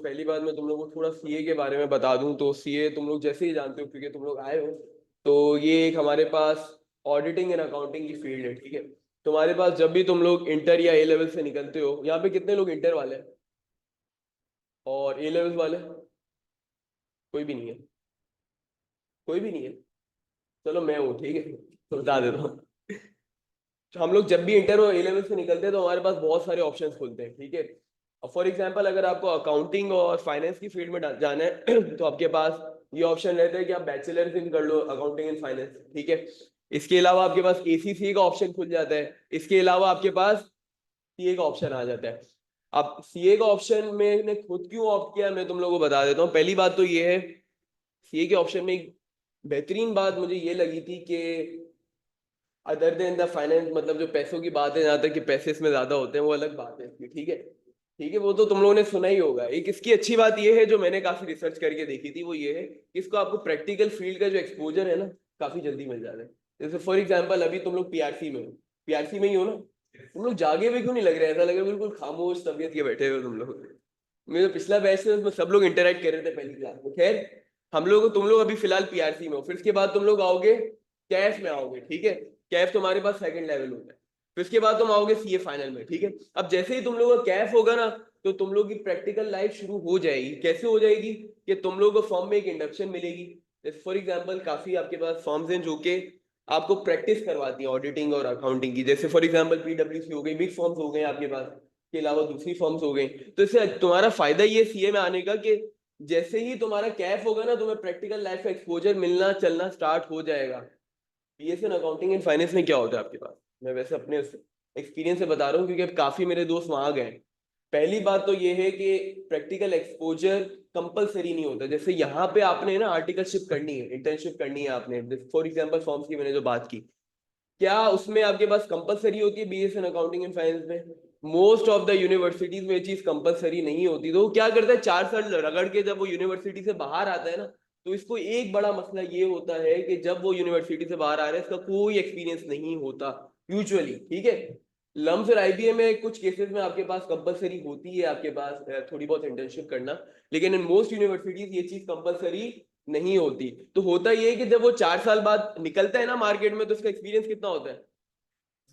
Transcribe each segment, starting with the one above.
पहली बात मैं तुम लोगों को थोड़ा सीए के बारे में बता दूं तो सीए तुम लोग जैसे ही जानते हो क्योंकि तुम लोग आए हो। तो ये एक हमारे पास ऑडिटिंग एंड अकाउंटिंग की फील्ड है, ठीक है। तुम्हारे पास जब भी तुम लोग इंटर या ए लेवल से निकलते हो, यहाँ पे कितने लोग इंटर वाले हैं और ए लेवल वाले? कोई भी नहीं है? कोई भी नहीं है? चलो मैं हूँ, ठीक है, तो बता देता हूँ। तो हम लोग जब भी इंटर और ए लेवल से निकलते हैं तो हमारे पास बहुत सारे ऑप्शंस खुलते हैं, ठीक है। फॉर एग्जांपल अगर आपको अकाउंटिंग और फाइनेंस की फील्ड में जाना है तो आपके पास ये ऑप्शन रहता है कि आप बैचलर्स इन कर लो अकाउंटिंग एंड फाइनेंस, ठीक है। इसके अलावा आपके पास एसीसी का ऑप्शन खुल जाता है। इसके अलावा आपके पास सीए का ऑप्शन आ जाता है। अब सीए का ऑप्शन मैंने खुद क्यों ऑप्ट किया मैं तुम लोगों को बता देता हूँ। पहली बात तो ये है, सीए के ऑप्शन में एक बेहतरीन बात मुझे ये लगी थी कि अदर देन द फाइनेंस, मतलब जो पैसों की बात है, जहाँ तक कि पैसे इसमें ज्यादा होते हैं वो अलग बात है इसकी, ठीक है। ठीक है, वो तो तुम लोगों ने सुना ही होगा। एक इसकी अच्छी बात ये है जो मैंने काफी रिसर्च करके देखी थी, वो ये है कि इसको आपको प्रैक्टिकल फील्ड का जो एक्सपोजर है ना, काफी जल्दी मिल जाता है। जैसे फॉर एग्जाम्पल अभी तुम लोग पीआरसी में हो, पीआरसी में ही हो ना, तुम लोग जागे हुए क्यों नहीं लग रहे? ऐसा लग रहा है बिल्कुल खामोश तबीयत के बैठे हुए हो तुम लोग। मेरा पिछला बैच है उसमें सब लोग इंटरेक्ट कर रहे थे पहली क्लास में। खैर, हम लोग तुम लोग अभी फिलहाल पीआरसी में हो, फिर इसके बाद तुम लोग आओगे कैफ में आओगे, ठीक है। कैफ तुम्हारे पास सेकंड लेवल होता है। फिर इसके बाद तुम आओगे सीए फाइनल में, ठीक है। अब जैसे ही तुम लोग का कैफ होगा ना, तो तुम लोग की प्रैक्टिकल लाइफ शुरू हो जाएगी। कैसे हो जाएगी? कि तुम लोग को फॉर्म में एक इंडक्शन मिलेगी। जैसे फॉर एग्जाम्पल काफी आपके पास फॉर्म्स हैं जो कि आपको प्रैक्टिस करवाती है ऑडिटिंग और अकाउंटिंग की। जैसे फॉर एग्जाम्पल पीडब्ल्यूसी हो गई, बिग फॉर्म्स हो गए आपके पास, के अलावा दूसरी फॉर्म्स हो गई। तो इससे तुम्हारा फायदा ये सीए में आने का कि जैसे ही तुम्हारा कैफ होगा ना, तुम्हें प्रैक्टिकल लाइफ का एक्सपोजर मिलना चलना स्टार्ट हो जाएगा। बीएससी अकाउंटिंग एंड फाइनेंस में क्या होता है आपके पास, मैं वैसे अपने एक्सपीरियंस से बता रहा हूँ क्योंकि अब काफी मेरे दोस्त वहां गए। पहली बात तो ये है कि प्रैक्टिकल एक्सपोजर कंपलसरी नहीं होता। जैसे यहाँ पे आपने ना आर्टिकलशिप करनी है, इंटर्नशिप करनी है आपने, फॉर एग्जाम्पल फॉर्म्स की मैंने जो बात की, क्या उसमें आपके पास कंपलसरी होती है बीएससी अकाउंटिंग एंड फाइनेंस में? मोस्ट ऑफ द यूनिवर्सिटीज में ये चीज कंपलसरी नहीं होती। तो वो क्या करता है, 4 साल रगड़ के जब वो यूनिवर्सिटी से बाहर आता है ना, तो इसको एक बड़ा मसला ये होता है कि जब वो यूनिवर्सिटी से बाहर आ रहा है इसका कोई एक्सपीरियंस नहीं होता यूजुअली, ठीक है। लम्स और आईबीए में कुछ केसेस में आपके पास कंपलसरी होती है आपके पास थोड़ी बहुत इंटर्नशिप करना, लेकिन इन मोस्ट यूनिवर्सिटीज ये चीज कंपलसरी नहीं होती। तो होता ये है कि जब वो 4 साल बाद निकलता है ना मार्केट में, तो उसका एक्सपीरियंस कितना होता है?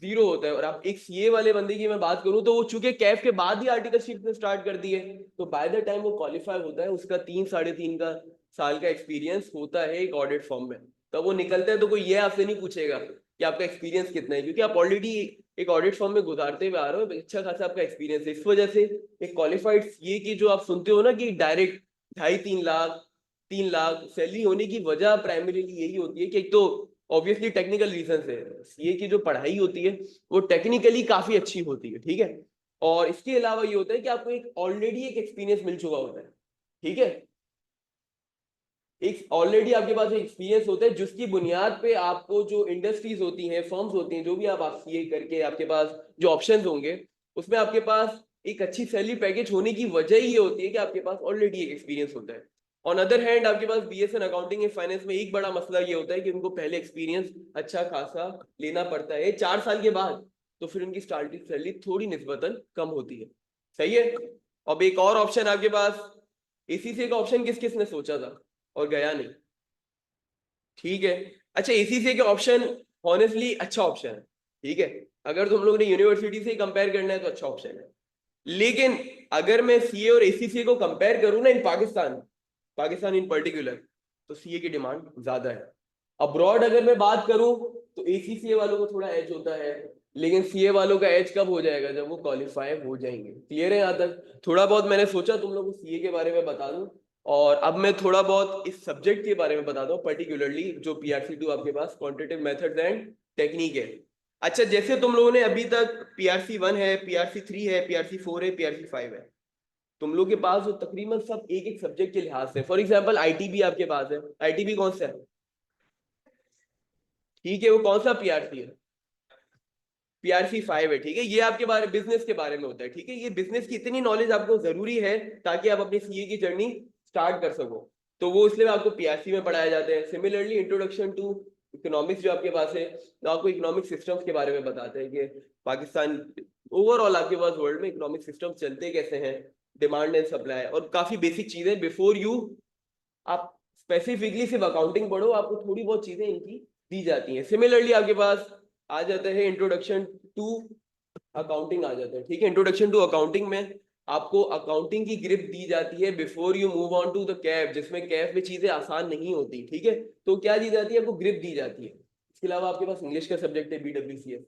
जीरो होता है। और आप एक सीए वाले बंदे की मैं बात करूं तो वो चूंकि कैफ के बाद ही आर्टिकलशिप ने स्टार्ट कर दी है, तो बाय द टाइम वो क्वालिफाई होता है उसका 3 साढ़े 3 का साल का एक्सपीरियंस होता है एक ऑडिट फॉर्म में। तब वो निकलता है तो कोई ये आपसे नहीं पूछेगा कि आपका एक्सपीरियंस कितना है, क्योंकि आप ऑलरेडी एक ऑडिट फॉर्म में गुजारते हुए आ रहे हो, अच्छा खासा आपका एक्सपीरियंस है। इस वजह से एक क्वालिफाइड सीए की जो आप सुनते हो ना कि डायरेक्ट 2.5 3 लाख 3 लाख सैलरी होने की वजह प्राइमरीली यही होती है कि एक तो ऑब्वियसली टेक्निकल रीजन से सीए की जो पढ़ाई होती है वो टेक्निकली काफी अच्छी होती है, ठीक है। और इसके अलावा ये होता है कि आपको एक ऑलरेडी एक एक्सपीरियंस मिल चुका होता है, ठीक है। एक ऑलरेडी आपके पास एक्सपीरियंस होता है जिसकी बुनियाद पे आपको जो इंडस्ट्रीज होती हैं, फर्म्स होती हैं, जो भी आप सीए करके आपके पास जो ऑप्शंस होंगे, उसमें आपके पास एक अच्छी सैलरी पैकेज होने की वजह ये होती है कि आपके पास ऑलरेडी एक एक्सपीरियंस होता है। ऑन अदर हैंड आपके पास बीएससी अकाउंटिंग एंड फाइनेंस में एक बड़ा मसला ये होता है कि उनको पहले एक्सपीरियंस अच्छा खासा लेना पड़ता है 4 साल के बाद, तो फिर उनकी स्टार्टिंग सैलरी थोड़ी निस्बतन कम होती है, सही है। अब एक और ऑप्शन आपके पास, एसीसी का ऑप्शन किस किस ने सोचा था और गया नहीं, ठीक है। अच्छा, एसीसी के ऑप्शन ऑनेस्टली अच्छा ऑप्शन है, ठीक है। अगर तुम लोग ने यूनिवर्सिटी से कंपेयर करना है तो अच्छा ऑप्शन है। लेकिन अगर मैं सीए और एसीसी को कंपेयर करूं ना इन पाकिस्तान, पाकिस्तान इन पर्टिकुलर, तो सीए की डिमांड ज्यादा है। अब्रॉड अगर मैं बात करूं तो एसीसीए वालों को थोड़ा एज होता है, लेकिन सीए वालों का एज कब हो जाएगा? जब वो क्वालिफाई हो जाएंगे। क्लियर है यहाँ तक? थोड़ा बहुत मैंने सोचा तुम लोगों को सीए के बारे में बता दूं, और अब मैं थोड़ा बहुत इस सब्जेक्ट के बारे में बताता हूँ, पर्टिकुलरली जो पीआरसी 2 आपके पास क्वांटिटेटिव मेथड्स एंड टेक्निक है। अच्छा, जैसे तुम लोगों ने अभी तक पीआरसी 1 है, पीआरसी 3 है, पीआरसी 4 है, पीआरसी 5 है, तुम लोग के पास वो तकरीबन सब एक एक सब्जेक्ट के लिहाज से। फॉर एग्जांपल आईटीबी आपके पास है, आईटीबी कौन सा है? ठीक है, वो कौन सा पीआरसी है? पीआरसी 5 है, ठीक है। ये आपके बारे बिजनेस के बारे में होता है, ठीक है। ये बिजनेस की इतनी नॉलेज आपको जरूरी है ताकि आप अपनी सीए की जर्नी स्टार्ट कर सको, तो वो इसलिए आपको पीआरसी में पढ़ाया जाता है। सिमिलरली इंट्रोडक्शन टू इकोनॉमिक्स जो आपके पास है, तो आपको इकोनॉमिक सिस्टम्स के बारे में बताते हैं कि पाकिस्तान ओवरऑल आपके पास वर्ल्ड में इकोनॉमिक सिस्टम चलते कैसे हैं, डिमांड एंड सप्लाई, और काफी बेसिक चीजें बिफोर यू आप स्पेसिफिकली सिर्फ अकाउंटिंग पढ़ो, आपको थोड़ी बहुत चीजें इनकी दी जाती हैं। सिमिलरली आपके पास आ जाता है इंट्रोडक्शन टू अकाउंटिंग आ जाता है, ठीक है। इंट्रोडक्शन टू अकाउंटिंग में आपको अकाउंटिंग की ग्रिप दी जाती है before you move on to the calf, जिसमें कैफ में चीजें आसान नहीं होती, ठीक है। तो क्या दी जाती है, आपको ग्रिप दी जाती है। इसके अलावा आपके पास इंग्लिश का सब्जेक्ट है BWCS,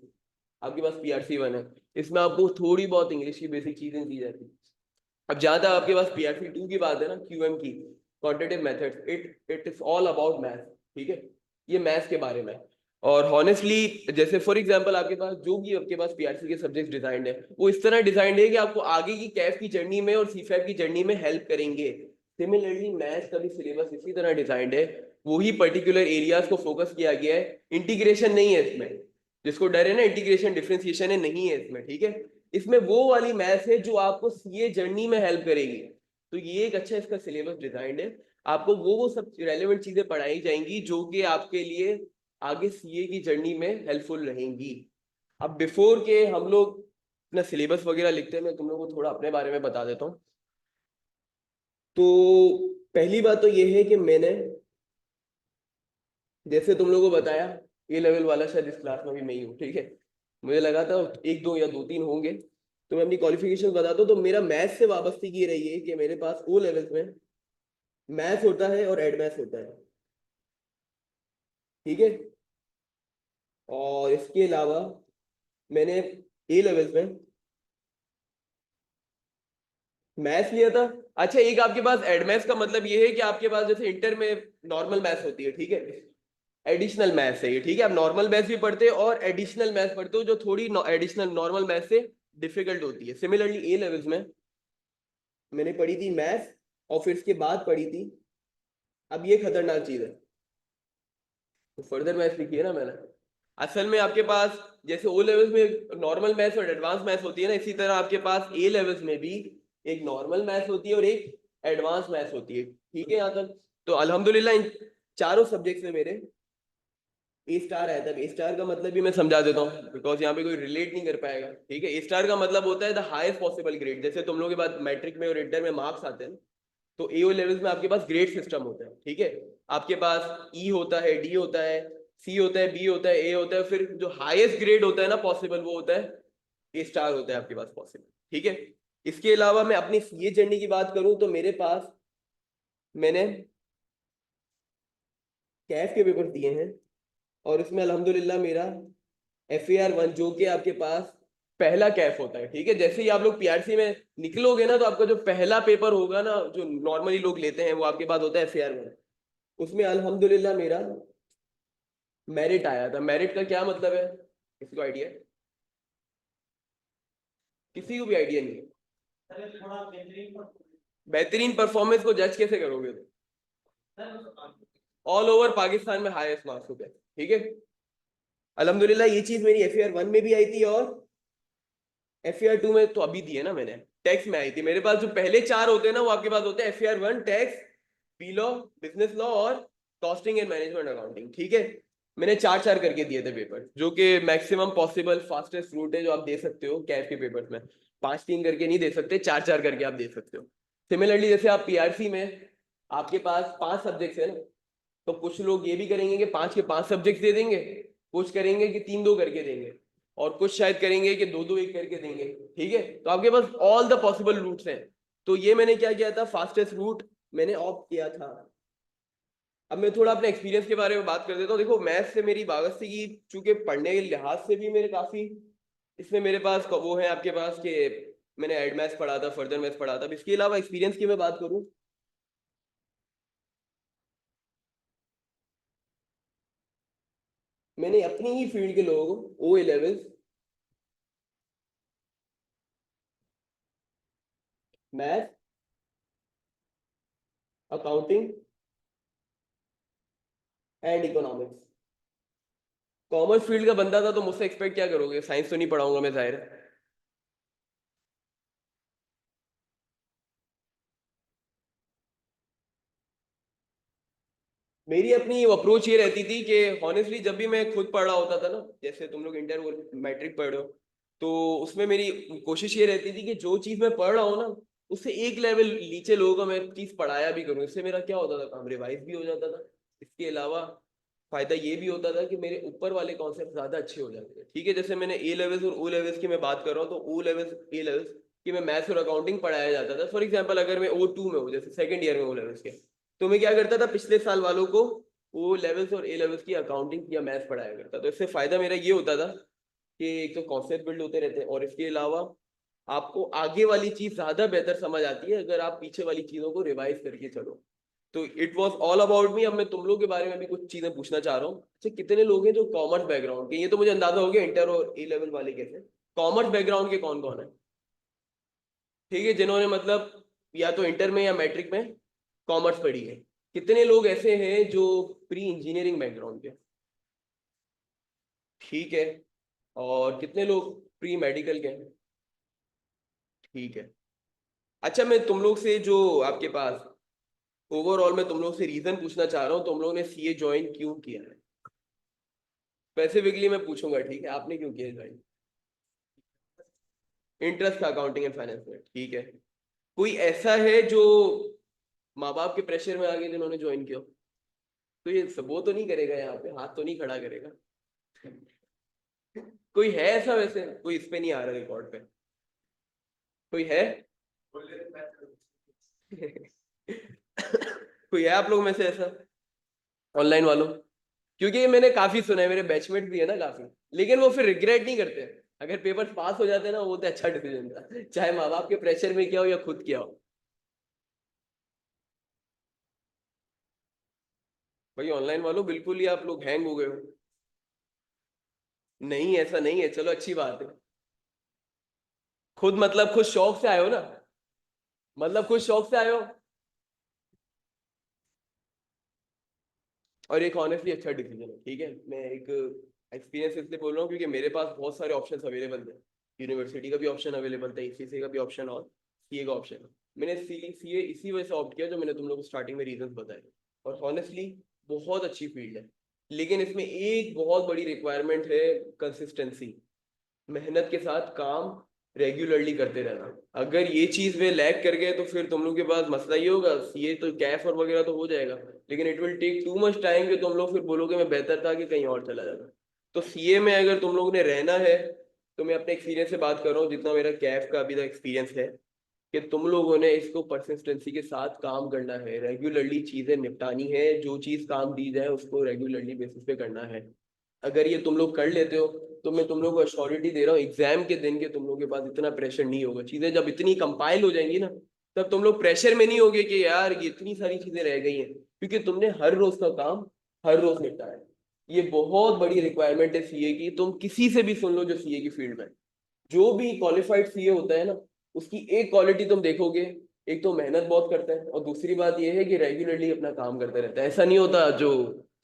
आपके पास PRC 1 है, इसमें आपको थोड़ी बहुत इंग्लिश की बेसिक चीजें दी जाती है। अब जहां तक आपके पास PRC 2 की बात है ना, QM की, quantitative methods, it is all about math, ठीक है। ये मैथ्स के बारे में है। और हॉनेस्टली जैसे फॉर एग्जांपल आपके पास जो भी आपके पास PRC के सब्जेक्ट डिजाइंड है, वो इस तरह डिजाइंड है कि आपको आगे की कैफ की जर्नी में और CFAP की जर्नी में हेल्प करेंगे। सिमिलरली मैथ्स का भी सिलेबस इसी तरह डिजाइंड है, वही पर्टिकुलर एरियाज को फोकस किया गया है। इंटीग्रेशन नहीं है इसमें, जिसको डर है ना इंटीग्रेशन डिफरेंशिएशन है, नहीं है इसमें, ठीक है। इसमें वो वाली मैथ्स है जो आपको CA जर्नी में हेल्प करेगी। तो ये एक अच्छा इसका सिलेबस डिजाइंड है, आपको वो सब रेलेवेंट चीजें पढ़ाई जाएंगी जो कि आपके लिए आगे CA की जर्नी में हेल्पफुल रहेंगी। अब बिफोर के हम लोग अपना सिलेबस वगैरह लिखते हैं, मैं तुम लोगों को थोड़ा अपने बारे में बता देता हूँ। तो पहली बात तो ये है कि मैंने जैसे तुम लोगों को बताया, A लेवल वाला शायद इस क्लास में भी मैं ही हूँ, ठीक है। मुझे लगा था एक दो या दो तीन होंगे। तो मैं अपनी क्वालिफिकेशन बताता हूँ। तो मेरा मैथ्स से वाबस्ती ये रही है कि मेरे पास O लेवल्स में मैथ्स होता है और एड मैथ्स होता है, ठीक है। और इसके अलावा मैंने A लेवल्स में मैथ्स लिया था। अच्छा, एक आपके पास एड मैथ्स का मतलब ये है कि आपके पास जैसे इंटर में नॉर्मल मैथ्स होती है, ठीक है, एडिशनल मैथ्स है ये, ठीक है। आप नॉर्मल मैथ्स भी पढ़ते हो और एडिशनल मैथ्स पढ़ते हो, जो थोड़ी एडिशनल नॉर्मल मैथ्स से डिफिकल्ट होती है। सिमिलरली A लेवल्स में मैंने पढ़ी थी मैथ्स, और फिर इसके बाद पढ़ी थी, अब ये खतरनाक चीज है, तो फर्दर मैथ्स लिखी है ना मैंने। असल में आपके पास जैसे O लेवल्स में नॉर्मल मैथ्स और एडवांस मैथ्स होती है ना, इसी तरह आपके पास A लेवल्स में भी एक नॉर्मल मैथ्स होती है और एक एडवांस मैथ्स होती है, ठीक है। यहाँ तक तो अल्हम्दुलिल्लाह इन चारों सब्जेक्ट्स में मेरे A स्टार आया था। A स्टार का मतलब भी मैं समझा देता हूँ, बिकॉज यहाँ पे कोई रिलेट नहीं कर पाएगा, ठीक है। A स्टार का मतलब होता है द हाईएस्ट पॉसिबल ग्रेड। जैसे तुम लोगों के बाद मैट्रिक में और इंटर में मार्क्स आते हैं, तो AO लेवल्स में आपके पास ग्रेड सिस्टम होता है, ठीक है। आपके पास E होता है, D होता है, C होता है, B होता है, A होता है, फिर जो हाईएस्ट ग्रेड होता है ना पॉसिबल, वो होता है A स्टार होता है आपके पास पॉसिबल, ठीक है। इसके अलावा मैं अपनी CA जर्नी की बात करूं तो मेरे पास मैंने कैफ के पेपर दिए हैं, और इसमें अल्हम्दुलिल्लाह मेरा FAR 1, जो कि आपके पास पहला कैफ होता है, ठीक है। जैसे ही आप लोग PRC में निकलोगे ना, तो आपका जो पहला पेपर होगा ना, जो नॉर्मली लोग लेते हैं, वो आपके पास होता है FAR 1। उसमें अल्हम्दुलिल्लाह मेरा मेरिट आया था। मेरिट का क्या मतलब है, किसी को आइडिया है? किसी को भी आइडिया नहीं है? बेहतरीन परफॉर्मेंस को जज कैसे करोगे? ऑल ओवर पाकिस्तान में हाईएस्ट मार्क्स होते हैं, ठीक है। अल्हम्दुलिल्लाह ये चीज मेरी FAR 1 में भी आई थी, और FAR 2 में तो अभी दी है ना मैंने, टैक्स में आई थी। मेरे पास जो पहले चार होते हैं ना, वो आपके पास होते हैं FAR 1, tax, B law, business law और कॉस्टिंग एंड मैनेजमेंट अकाउंटिंग, ठीक है। मैंने चार चार करके दिए थे पेपर, जो कि मैक्सिमम पॉसिबल फास्टेस्ट रूट है जो आप दे सकते हो कैफ के पेपर में। पांच तीन करके नहीं दे सकते, चार चार करके आप दे सकते हो। सिमिलरली जैसे आप PRC में आपके पास 5 सब्जेक्ट है ना, तो कुछ लोग ये भी करेंगे कि 5 के 5 सब्जेक्ट दे देंगे, कुछ करेंगे कि 3-2 करके देंगे, और कुछ शायद करेंगे कि 2-2 1 करके देंगे, ठीक है। तो आपके पास ऑल द पॉसिबल रूट्स हैं। तो ये मैंने क्या किया था, फास्टेस्ट रूट मैंने ऑप्ट किया था। अब मैं थोड़ा अपने एक्सपीरियंस के बारे में बात कर देता हूँ। देखो, मैथ्स से मेरी वाबस्तगी की, चूंकि पढ़ने के लिहाज से भी मेरे काफी, इसमें मेरे पास वो है आपके पास कि मैंने एड मैथ्स पढ़ा था, फर्दर मैथ्स पढ़ा था। अब इसके अलावा एक्सपीरियंस की मैं बात करूँ, मैंने अपनी ही फील्ड के लोगों को O-A-Levels, math, accounting and economics, commerce field का बंदा था, तो मुझसे एक्सपेक्ट क्या करोगे, साइंस तो नहीं पढ़ाऊंगा मैं, जाहिर है। मेरी अपनी अप्रोच ये रहती थी कि हॉनेस्टली जब भी मैं खुद पढ़ रहा होता था ना, जैसे तुम लोग इंटर मैट्रिक पढ़ रहे हो, तो उसमें मेरी कोशिश ये रहती थी कि जो चीज मैं पढ़ रहा हूँ ना, उससे एक लेवल नीचे लोगों को मैं चीज पढ़ाया भी करूँ, इससे मेरा क्या होता था, काम रिवाइज भी हो जाता था। इसके अलावा फायदा ये भी होता था कि मेरे ऊपर वाले कॉन्सेप्ट ज्यादा अच्छे हो जाते थे। ठीक है, जैसे मैंने ए लेवल्स और ओ लेवल्स की मैं बात कर रहा हूँ, तो ओ लेवल्स ए लेवल्स की मैं मैथ्स और अकाउंटिंग पढ़ाया जाता था। फॉर एग्जाम्पल अगर मैं O2 में हूँ, जैसे सेकंड ईयर में ओ लेवल्स के, तो मैं क्या करता था, पिछले साल वालों को ओ लेवल्स और ए लेवल्स की अकाउंटिंग या मैथ्स पढ़ाया करता। तो इससे फायदा मेरा ये होता था कि एक तो कॉन्सेप्ट बिल्ड होते रहते हैं, और इसके अलावा आपको आगे वाली चीज ज्यादा बेहतर समझ आती है अगर आप पीछे वाली चीजों को रिवाइज करके चलो। तो it was all about me. अब मैं तुम लोग के बारे में भी कुछ चीजें पूछना चाह रहा हूँ। अच्छा, कितने लोग हैं जो कॉमर्स बैकग्राउंड के, ये तो मुझे अंदाजा हो गया इंटर और ए लेवल वाले कैसे, कॉमर्स बैकग्राउंड के कौन कौन है? ठीक है, जिन्होंने मतलब या तो इंटर में या मैट्रिक में कॉमर्स पढ़ी है। कितने लोग ऐसे हैं जो प्री इंजीनियरिंग बैकग्राउंड के? ठीक है। और कितने लोग प्री मेडिकल के हैं? ठीक है। अच्छा, मैं तुम लोग से जो आपके पास ओवरऑल मैं तुम लोग से रीजन पूछना चाह रहा हूँ, तुम लोगों ने सीए ज्वाइन क्यों किया है? स्पेसिफिकली मैं पूछूंगा, ठीक है, आपने क्यों किया ज्वाइन? इंटरेस्ट था अकाउंटिंग एंड फाइनेंस में, ठीक है। कोई ऐसा है जो माँ बाप के प्रेशर में आगे जिन्होंने ज्वाइन किया हो? तो ये सब वो तो नहीं करेगा, यहाँ पे हाथ तो नहीं खड़ा करेगा। कोई है ऐसा? वैसे कोई इस पे नहीं आ रहा रिकॉर्ड पे, कोई है? कोई है आप लोग में से ऐसा, ऑनलाइन वालों? क्योंकि ये मैंने काफी सुना है, मेरे बैचमेट भी है ना काफी, लेकिन वो फिर रिग्रेट नहीं करते। अगर पेपर पास हो जाते ना, वो तो अच्छा डिसीजन था, चाहे माँ बाप के प्रेशर में किया हो या खुद किया हो। भाई ऑनलाइन वालों बिल्कुल ही आप लोग हैंग हो गए हो। नहीं, ऐसा नहीं है, चलो अच्छी बात है। खुद मतलब खुद शौक से आए हो ना, मतलब खुद शौक से आए हो। और एक ऑनेस्टली अच्छा डिसीजन है, ठीक है। मैं एक एक्सपीरियंस इसलिए बोल रहा हूँ क्योंकि मेरे पास बहुत सारे ऑप्शंस अवेलेबल थे। यूनिवर्सिटी का भी ऑप्शन अवेलेबल था, ईसीसी का भी ऑप्शन, और सीए का ऑप्शन। मैंने सीए इसी वजह से ऑप्ट किया जो मैंने तुम लोग को स्टार्टिंग में रीजंस बताए। और हॉनेस्टली बहुत अच्छी फील्ड है, लेकिन इसमें एक बहुत बड़ी रिक्वायरमेंट है, कंसिस्टेंसी, मेहनत के साथ काम रेगुलरली करते रहना। अगर ये चीज वे लैग कर गए तो फिर तुम लोग के पास मसला ही होगा। ये तो कैफ और वगैरह तो हो जाएगा, लेकिन it will take too much time कि तुम लोग फिर बोलोगे मैं बेहतर था कि कहीं और चला जाता। तो सीए में अगर तुम लोगों ने रहना है, तो मैं अपने एक्सपीरियंस से बात कर रहा हूँ, जितना मेरा कैफ का अभी तक एक्सपीरियंस है, कि तुम लोगों ने इसको परसिस्टेंसी के साथ काम करना है, रेगुलरली चीजें निपटानी है, जो चीज काम दी जाए उसको रेगुलरली बेसिस पे करना है। अगर ये तुम लोग कर लेते हो, तो मैं तुम लोग को अश्योरिटी दे रहा हूँ, एग्जाम के दिन के तुम लोग के पास इतना प्रेशर नहीं होगा। चीजें जब इतनी कंपाइल हो जाएंगी ना, तब तुम लोग प्रेशर में नहीं होगे कि यार ये इतनी सारी चीजें रह गई हैं, क्योंकि तुमने हर रोज का काम हर रोज निपटाया है। ये बहुत बड़ी रिक्वायरमेंट है सीए की। तुम किसी से भी सुन लो जो सीए की फील्ड में है, जो भी क्वालिफाइड सीए होता है ना, उसकी एक क्वालिटी तुम देखोगे, एक तो मेहनत बहुत करता है, और दूसरी बात ये है कि रेगुलरली अपना काम करता रहता है। ऐसा नहीं होता जो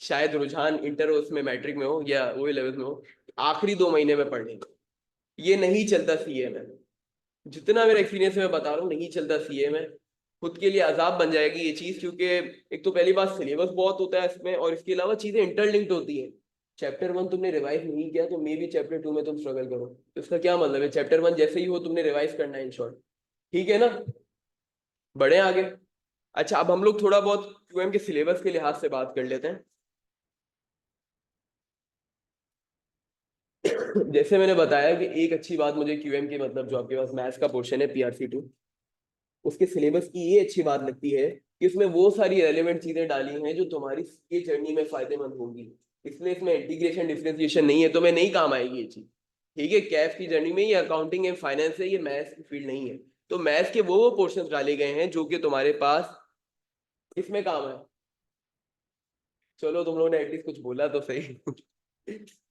शायद रुझान इंटर उसमें मैट्रिक में हो या वो लेवल में हो, आखिरी 2 महीने में पढ़ लेंगे, ये नहीं चलता सीए में। जितना मेरा एक्सपीरियंस है मैं बता रहा हूँ, नहीं चलता सीए में। खुद के लिए अजाब बन जाएगी ये चीज, क्योंकि एक तो पहली बात सिलेबस बहुत होता है इसमें, और इसके अलावा चीजें इंटरलिंक्ड होती है। चैप्टर 1 तुमने रिवाइज नहीं किया तो मे बी चैप्टर 2 में तुम स्ट्रगल करो, तो इसका क्या मतलब है? चैप्टर 1 जैसे ही हो तुमने रिवाइज करना है, इन शॉर्ट। ठीक है ना, बढ़े आगे। अच्छा, अब हम लोग थोड़ा बहुत क्यूएम के सिलेबस के लिहाज से बात कर लेते हैं। जैसे मैंने बताया कि एक अच्छी बात मुझे क्यूएम की, मतलब जो आपके पास मैथ्स का पोर्शन है PRC2, उसके सिलेबस की ये अच्छी बात लगती है कि इसमें वो सारी रेलेवेंट चीजें डाली हैं जो तुम्हारी ये जर्नी में फायदेमंद होंगी। इसलिए इसमें इंटीग्रेशन डिफरेंशिएशन नहीं है, तो मैं नहीं काम आएगी ये चीज। ठीक है, कैफ की जर्नी में ये अकाउंटिंग एंड फाइनेंस है, ये मैथ्स की फील्ड नहीं है। तो मैथ्स के वो पोर्शन डाले गए हैं जो कि तुम्हारे पास इसमें काम है। चलो, तुम लोगों ने एटलीस्ट कुछ बोला तो सही।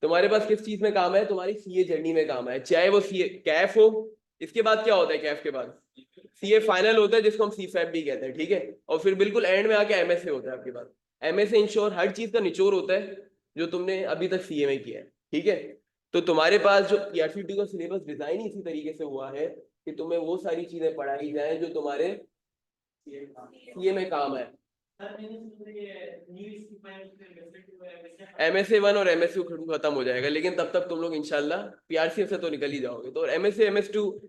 तुम्हारे पास किस चीज में काम है? तुम्हारी सीए जर्नी में काम है, चाहे वो सीए कैफ हो। इसके बाद क्या होता है कैफ के बाद? सीए फाइनल होता है, जिसको हम सीफैप भी कहते हैं, ठीक है। और फिर बिल्कुल एंड में आके एमएसए होता है आपके पास। एमएसए इंश्योर हर चीज का निचोड़ होता है जो तुमने अभी तक सीए में किया है, ठीक है। तो तुम्हारे पास जो PRC2 का सिलेबस डिजाइन ही इसी तरीके से हुआ है कि तुम्हें वो सारी चीजें पढ़ाई जाए जो तुम्हारे सीए में काम है। MSA 1 और MSU खत्म हो जाएगा, लेकिन तब तक तुम लोग इंशाल्लाह PRCF से तो निकल ही जाओगे। तो MSA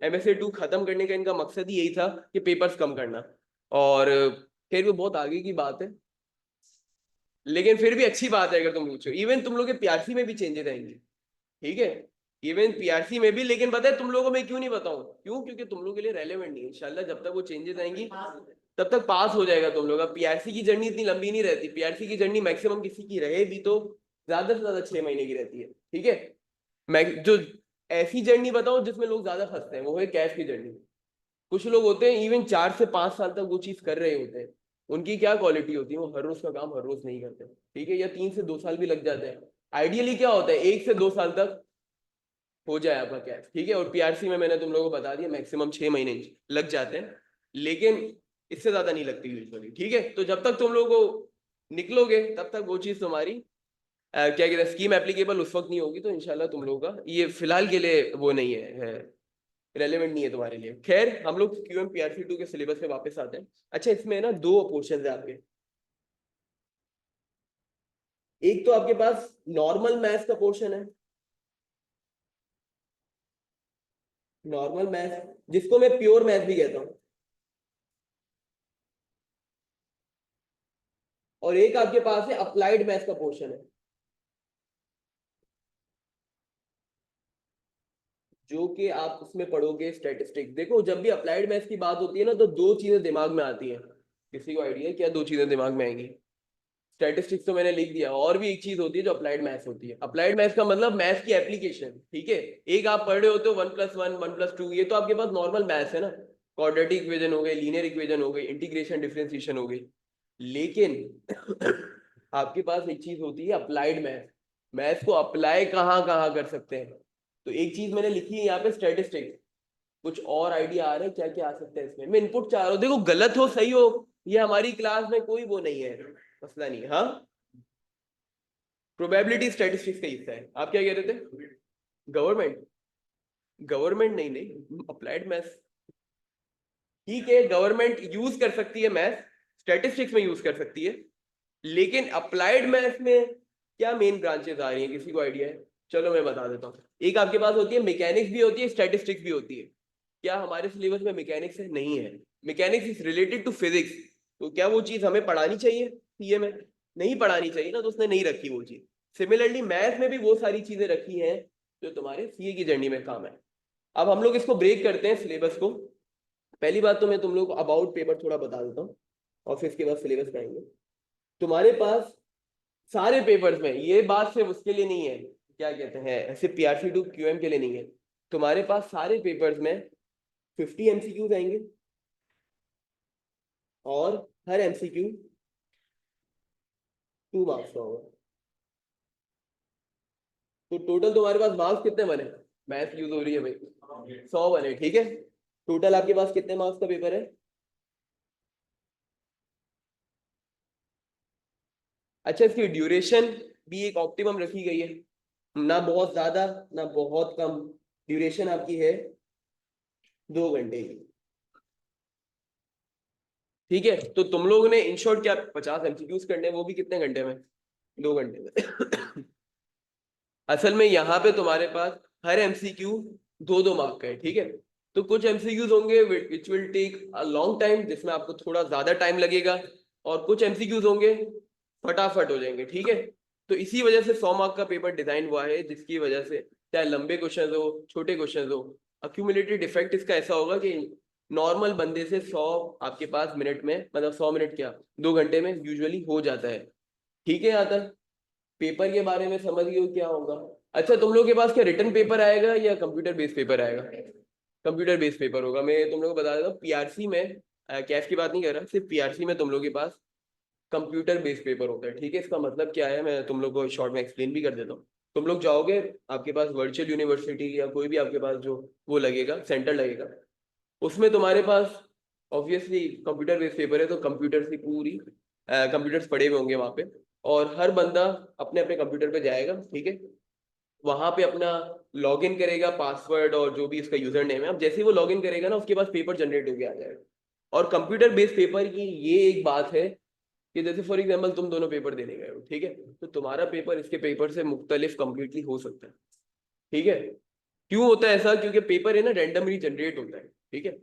MSA 2 खत्म करने का इनका मकसद ही यही था कि पेपर्स कम करना। और फिर वो बहुत आगे की बात है, लेकिन फिर भी अच्छी बात है अगर तुम पूछो। इवन तुम लोग के PRC में भी चेंजेस आएंगे, ठीक है, इवन PRC में भी। लेकिन पता है तुम लोगों में क्यों नहीं बताऊं? क्यों? क्योंकि तुम लोगों के लिए रेलेवेंट नहीं है। इंशाल्लाह जब तक वो चेंजेस आएंगी तब तक पास हो जाएगा तुम लोग। अब PRC की जर्नी इतनी लंबी नहीं रहती। PRC की जर्नी मैक्सिमम किसी की रहे भी तो ज्यादा से ज्यादा 6 महीने की रहती है, ठीक है। मैं जो ऐसी जर्नी बताऊं जिसमें लोग ज्यादा फंसते हैं वो है कैश की जर्नी। कुछ लोग होते हैं इवन 4 से 5 साल तक वो चीज कर रहे होते हैं। उनकी क्या क्वालिटी होती है, वो हर रोज का काम हर रोज नहीं करते, ठीक है, या 3 से 2 साल भी लग जाते हैं। आइडियली क्या होता है 1 से 2 साल तक हो जाए आपका कैश, ठीक है। और PRC में मैंने तुम लोगों को बता दिया मैक्सिमम 6 महीने लग जाते हैं, लेकिन इससे ज्यादा नहीं लगती यूजुअली, ठीक है। तो जब तक तुम लोग निकलोगे तब तक वो चीज तुम्हारी क्या कहते हैं स्कीम एप्लीकेबल उस वक्त नहीं होगी। तो इंशाल्लाह तुम लोगों का ये फिलहाल के लिए वो नहीं है, रेलेवेंट नहीं है तुम्हारे लिए। खैर हम लोग QM PRC 2 के सिलेबस पे वापस आते हैं। अच्छा, इसमें ना 2 पोर्शन है आपके। एक तो आपके पास नॉर्मल मैथ्स का पोर्शन है, नॉर्मल मैथ्स जिसको मैं प्योर मैथ भी कहता हूँ। और एक आपके पास है अप्लाइड मैथ्स का पोर्शन है, जो कि आप उसमें पढ़ोगे स्टैटिस्टिक्स। देखो जब भी अप्लाइड मैथ्स की बात होती है ना तो 2 चीजें दिमाग में आती हैं। किसी को आइडिया है क्या 2 चीजें दिमाग में आएंगी? स्टैटिस्टिक्स तो मैंने लिख दिया, और भी एक चीज होती है जो अप्लाइड मैथ्स होती है। अप्लाइड मैथ्स का मतलब मैथ्स की एप्लीकेशन, ठीक है। एक आप पढ़ रहे होते हो 1+1 1+2, ये तो आपके पास नॉर्मल मैथ्स है ना। क्वाड्रेटिक इक्वेशन हो गई, लीनियर इक्वेशन हो गई, इंटीग्रेशन डिफरेंशिएशन हो गई। लेकिन आपके पास एक चीज होती है अप्लाइड मैथ्स। मैथ्स को अप्लाई कहाँ कहाँ कर सकते हैं? तो एक चीज मैंने लिखी है यहाँ पे स्टैटिस्टिक्स। कुछ और आइडिया आ रहा है क्या क्या आ सकता है इसमें? मैं इनपुट चाह रहा हूँ, देखो गलत हो सही हो ये हमारी क्लास में कोई वो नहीं है, मसला नहीं है। हाँ, प्रोबेबिलिटी स्टैटिस्टिक्स का हिस्सा है। आप क्या कह रहे थे? गवर्नमेंट? गवर्नमेंट नहीं, नहीं अप्लाइड मैथ्स, ठीक है। गवर्नमेंट यूज कर सकती है मैथ्स, स्टैटिस्टिक्स में यूज कर सकती है, लेकिन अप्लाइड मैथ्स में क्या मेन ब्रांचेस आ रही हैं? किसी को आइडिया है? चलो मैं बता देता हूँ। एक आपके पास होती है मैकेनिक्स भी होती है, स्टैटिस्टिक्स भी होती है। क्या हमारे सिलेबस में मैकेनिक्स है? नहीं है। Mechanics is related to physics. तो क्या वो चीज हमें पढ़ानी चाहिए सीए में? नहीं पढ़ानी चाहिए ना, तो उसने नहीं रखी वो चीज। सिमिलरली मैथ में भी वो सारी चीजें रखी हैं जो तुम्हारे सीए की जर्नी में काम है। अब हम लोग इसको ब्रेक करते हैं सिलेबस को। पहली बात तो मैं तुम लोग को अबाउट पेपर थोड़ा बता देता हूँ, और फिर इसके बाद सिलेबस पढ़ेंगे। तुम्हारे पास सारे पेपर्स में, ये बात सिर्फ उसके लिए नहीं है, क्या कहते हैं ऐसे PRC 2 QM के लिए नहीं है। तुम्हारे पास सारे पेपर्स में 50 MCQs आएंगे, और हर MCQ 2 मार्क्स का होगा। तो टोटल तुम्हारे पास मार्क्स कितने बने? मैथ यूज हो रही है भाई, 100 बने, ठीक है। टोटल आपके पास कितने मार्क्स का पेपर है? अच्छा, इसकी ड्यूरेशन भी एक ऑप्टिमम रखी गई है, ना बहुत ज्यादा ना बहुत कम। ड्यूरेशन आपकी है 2 घंटे की, ठीक है। तो तुम लोगों ने इन शॉर्ट क्या 50 MCQs करने हैं, वो भी कितने घंटे में? 2 घंटे में। असल में यहाँ पे तुम्हारे पास हर MCQ 2-2 मार्क का है, ठीक है। तो कुछ MCQs होंगे which will take a long time, जिसमें आपको थोड़ा ज्यादा टाइम लगेगा, और कुछ MCQs होंगे फटाफट हो जाएंगे, ठीक है। तो इसी वजह से 100 मार्क का पेपर डिजाइन हुआ है, जिसकी वजह से चाहे लंबे क्वेश्चन हो छोटे क्वेश्चन हो, अक्यूमुलेटेड इफेक्ट इसका ऐसा होगा कि नॉर्मल बंदे से 100 आपके पास मिनट में, मतलब 100 मिनट क्या 2 घंटे में यूजुअली हो जाता है, ठीक है। यहाँ तक पेपर के बारे में समझ गए हो क्या होगा? अच्छा, तुम लोग के पास क्या रिटर्न पेपर आएगा या कंप्यूटर बेस्ड पेपर आएगा? कंप्यूटर बेस्ड पेपर होगा। मैं तुम लोग को बता देता हूँ PRC में, कैश की बात नहीं कर रहा, सिर्फ PRC में तुम लोग के पास कंप्यूटर बेस्ड पेपर होता है, ठीक है। इसका मतलब क्या है मैं तुम लोग को शॉर्ट में एक्सप्लेन भी कर देता हूँ। तुम लोग जाओगे, आपके पास वर्चुअल यूनिवर्सिटी या कोई भी आपके पास जो वो लगेगा सेंटर लगेगा, उसमें तुम्हारे पास ऑब्वियसली कंप्यूटर बेस्ड पेपर है, तो कंप्यूटर से पूरी कंप्यूटर्स पड़े हुए होंगे वहाँ पे, और हर बंदा अपने अपने कंप्यूटर पे जाएगा, ठीक है। वहां पे अपना लॉग इन करेगा, पासवर्ड और जो भी इसका यूजर नेम है। अब जैसे ही वो लॉग इन करेगा ना, उसके पास पेपर जनरेट होके आ जाएगा। और कंप्यूटर बेस्ड पेपर की ये एक बात है कि जैसे फॉर एग्जाम्पल तुम दोनों पेपर देने गए हो, ठीक है, तो तुम्हारा पेपर इसके पेपर से मुख्तलिफ कंप्लीटली हो सकता है, ठीक है। क्यों होता है ऐसा? क्योंकि पेपर है ना रैंडमली जनरेट होता है, ठीक है।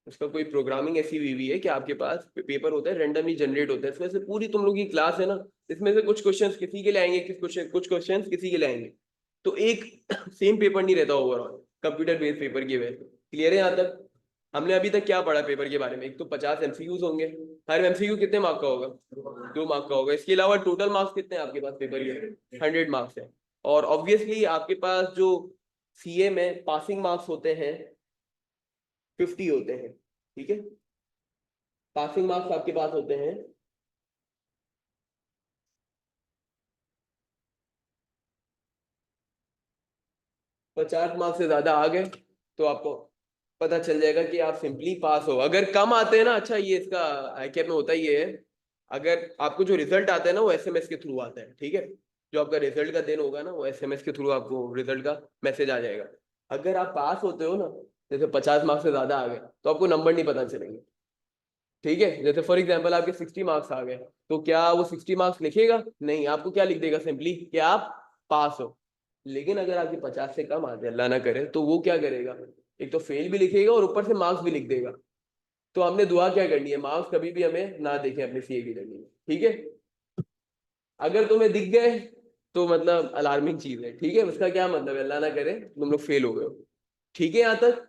उसका कोई प्रोग्रामिंग ऐसी हुई हुई है कि आपके पास पेपर होता है रैंडमली जनरेट होता है, इसमें से पूरी तुम लोग की क्लास है ना, इसमें से कुछ क्वेश्चंस किसी के लिए आएंगे, कुछ क्वेश्चंस किसी के लिए आएंगे, तो एक सेम पेपर नहीं रहता ओवरऑल कंप्यूटर बेस्ड पेपर की वजह से। क्लियर है यहाँ तक? हमने अभी तक क्या पढ़ा पेपर के बारे में? एक तो 50 एमसीक्यूज होंगे, हर एमसीक्यू कितने मार्क का होगा? 2 मार्क का होगा। इसके अलावा टोटल मार्क्स कितने हैं आपके पास पेपर के? 100 मार्क्स है। और ऑब्वियसली आपके पास जो सीए में पासिंग मार्क्स होते हैं 50 होते हैं, ठीक है। पासिंग मार्क्स आपके पास होते हैं 50 मार्क्स से ज्यादा आ गए तो आपको पता चल जाएगा कि आप सिंपली पास हो। अगर कम आते हैं ना, अच्छा ये इसका आईकेप में होता ही है, अगर आपको जो रिजल्ट आता है ना वो एसएमएस के थ्रू आता है, ठीक है। जो आपका रिजल्ट का दिन होगा ना वो एसएमएस के थ्रू आपको रिजल्ट का मैसेज आ जाएगा। अगर आप पास होते हो ना, जैसे 50 मार्क्स से ज्यादा आ गए, तो आपको नंबर नहीं पता चलेंगे, ठीक है। जैसे फॉर एग्जाम्पल आपके 60 मार्क्स आ गए, तो क्या वो 60 मार्क्स लिखेगा? नहीं, आपको क्या लिख देगा? सिंपली कि आप पास हो। लेकिन अगर आपके 50 से कम आ जाए, अल्लाह ना करे, तो वो क्या करेगा? एक तो फेल भी लिखेगा और ऊपर से मार्क्स भी लिख देगा। तो हमने दुआ क्या करनी है? मार्क्स कभी भी हमें ना देखें अपने सीए की जर्नी में, ठीक है। अगर तुम्हें दिख गए तो मतलब अलार्मिंग चीज है, ठीक है। उसका क्या मतलब है? अल्लाह ना करे तुम लोग फेल हो गए हो, ठीक है। यहाँ तक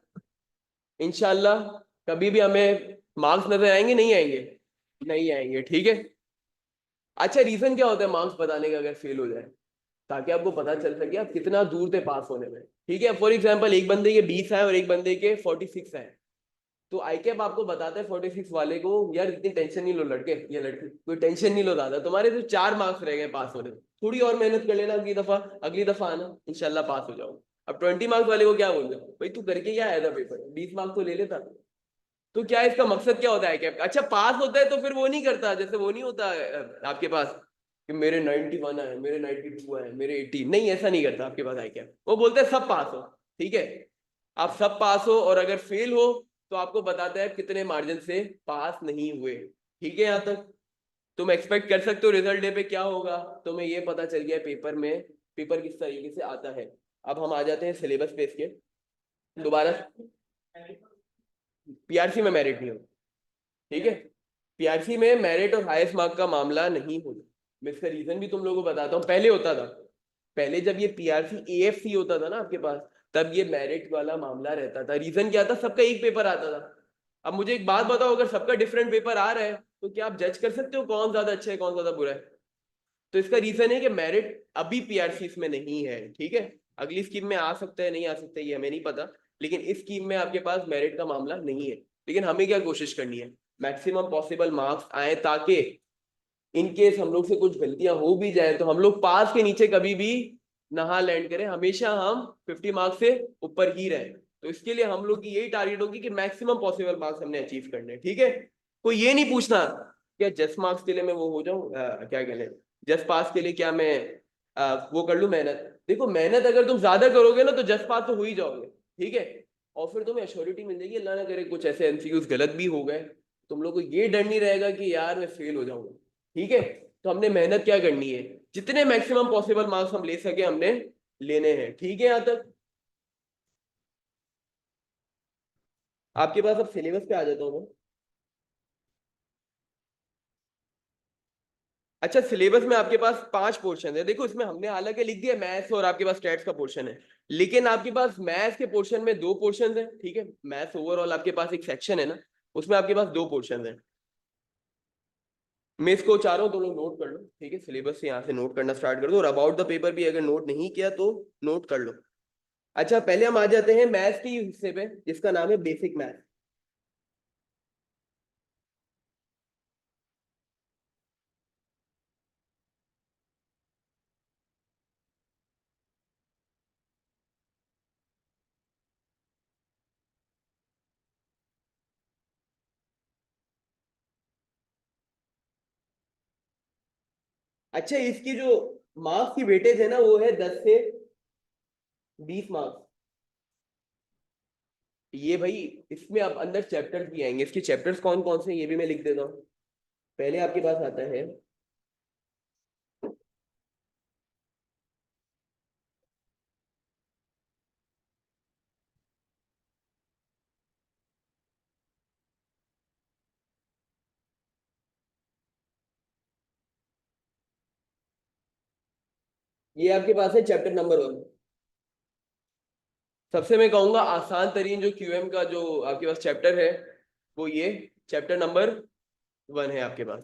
इंशाल्लाह कभी भी हमें मार्क्स नजर आएंगे? नहीं आएंगे? नहीं आएंगे, ठीक है। अच्छा, रीजन क्या होता है मार्क्स बताने का अगर फेल हो जाए? ताकि आपको पता चल सके आप कितना दूर थे पास होने में, ठीक है। फॉर एग्जाम्पल एक बंदे के 20 आए और एक बंदे के 46 आए, तो आईकैप आपको बताता है 46 वाले को, यार इतनी टेंशन नहीं लो लड़के या लड़की, कोई टेंशन नहीं लो दादा, तुम्हारे तो 4 मार्क्स रह गए पास होने में, थोड़ी और मेहनत कर लेना, अगली दफा आना, इंशाल्लाह पास हो जाओ। अब 20 मार्क्स वाले को क्या बोल रहे हो? भाई तू करके क्या आया था पेपर, 20 मार्क्स तो ले लेता। तो क्या इसका मकसद क्या होता है कैप का? अच्छा, पास होता है तो फिर वो नहीं करता, जैसे वो नहीं होता आपके पास कि मेरे 91 आए, मेरे 92 आए, मेरे 80, नहीं ऐसा नहीं करता आपके पास आई कैप। वो बोलते हैं सब पास हो, ठीक है। आप सब पास हो, और अगर फेल हो तो आपको बताता है कितने मार्जिन से पास नहीं हुए, ठीक है। यहाँ तक तुम एक्सपेक्ट कर सकते हो रिजल्ट डे पे क्या होगा। तुम्हें ये पता चल गया पेपर में पेपर किस तरीके से आता है। अब हम आ जाते हैं सिलेबस पे इसके दोबारा। पीआरसी में मेरिट नहीं होता, ठीक है। पीआरसी में मेरिट और हाईएस्ट मार्क का मामला नहीं होता। मैं इसका रीजन भी तुम लोगों को बताता हूँ। पहले होता था, पहले जब ये पीआरसी एएफसी होता था ना आपके पास, तब ये मेरिट वाला मामला रहता था। रीजन क्या था? सबका एक पेपर आता था। अब मुझे एक बात बताओ, अगर सबका डिफरेंट पेपर आ रहा है तो क्या आप जज कर सकते हो कौन ज्यादा अच्छा है कौन ज्यादा बुरा है? तो इसका रीजन है कि मेरिट अभी पीआरसी में नहीं है, ठीक है। अगली स्कीम में आ सकता है, नहीं आ सकता है ये हमें नहीं पता, लेकिन इस स्कीम में आपके पास मेरिट का मामला नहीं है। लेकिन हमें क्या कोशिश करनी है? मैक्सिमम पॉसिबल मार्क्स आए, ताकि इनकेस हम लोग से कुछ गलतियां हो भी जाए तो हम लोग पास के नीचे कभी भी नहा लैंड करें, हमेशा हम 50 मार्क्स से ऊपर ही रहें। तो इसके लिए हम लोग की यही टारगेट होगी कि मैक्सिमम पॉसिबल मार्क्स हमने अचीव करने, ठीक है। कोई ये नहीं पूछना क्या जस्ट मार्क्स के लिए मैं वो हो जाऊं, क्या कहते हैं, जस्ट पास के लिए क्या मैं वो कर लूं मेहनत। देखो मेहनत अगर तुम ज्यादा करोगे ना तो जस्ट पास तो हो ही जाओगे, ठीक है। और फिर तुम्हें एश्योरिटी मिल जाएगी, अल्लाह ना करे कुछ ऐसे एमसीक्यूज गलत भी हो गए, तुम लोग को ये डर नहीं रहेगा कि यार मैं फेल हो जाऊंगा, ठीक है। तो हमने मेहनत क्या करनी है? जितने मैक्सिमम पॉसिबल मार्क्स हम ले सके हमने लेने हैं, ठीक है। यहाँ तक आपके पास अब सिलेबस पे आ जाता हूँ मैं। अच्छा, सिलेबस में आपके पास 5 पोर्शन है। देखो इसमें हमने हालांकि लिख दिया मैथ्स और आपके पास स्टैट्स का पोर्शन है, लेकिन आपके पास मैथ्स के पोर्शन में 2 पोर्शन है, ठीक है। मैथ्स ओवरऑल आपके पास एक सेक्शन है ना, उसमें आपके पास 2 पोर्शन है। मैं इसको चाह रहा हूँ तुम लोग नोट कर लो, ठीक है। सिलेबस से यहाँ से नोट करना स्टार्ट कर दो, और अबाउट द पेपर भी अगर नोट नहीं किया तो नोट कर लो। अच्छा, पहले हम आ जाते हैं मैथ्स के हिस्से पे जिसका नाम है बेसिक मैथ। अच्छा, इसकी जो मार्क्स की वेटेज है ना वो है 10 से 20 मार्क्स। ये भाई इसमें अब अंदर चैप्टर्स भी आएंगे, इसके चैप्टर्स कौन कौन से ये भी मैं लिख देता हूँ। पहले आपके पास आता है ये आपके पास है चैप्टर नंबर 1। सबसे मैं कहूंगा आसान तरीन जो क्यूएम का जो आपके पास चैप्टर है वो ये चैप्टर नंबर 1 है आपके पास।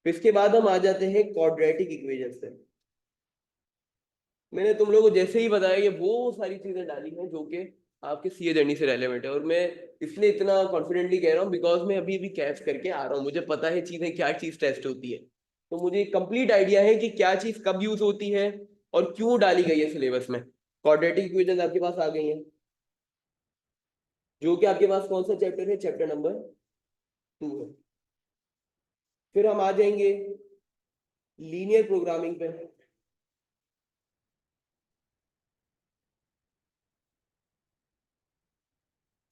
इसके बाद हम आ जाते हैं क्वाड्रेटिक इक्वेशन से। मैंने तुम लोगों को जैसे ही बताया ये वो सारी चीजें डाली हैं जो कि आपके सीए जर्नी से रेलेवेंट है, और मैं इसलिए इतना कॉन्फिडेंटली कह रहा हूँ बिकॉज मैं अभी भी कैच करके आ रहा हूँ, मुझे पता है चीजें क्या चीज टेस्ट होती है, तो मुझे कंप्लीट आइडिया है कि क्या चीज कब यूज होती है और क्यों डाली गई है सिलेबस में। क्वाड्रेटिक इक्वेशन आपके पास आ गई है, जो कि आपके पास कौन सा चैप्टर है, चैप्टर नंबर 2 है। फिर हम आ जाएंगे लीनियर प्रोग्रामिंग पे।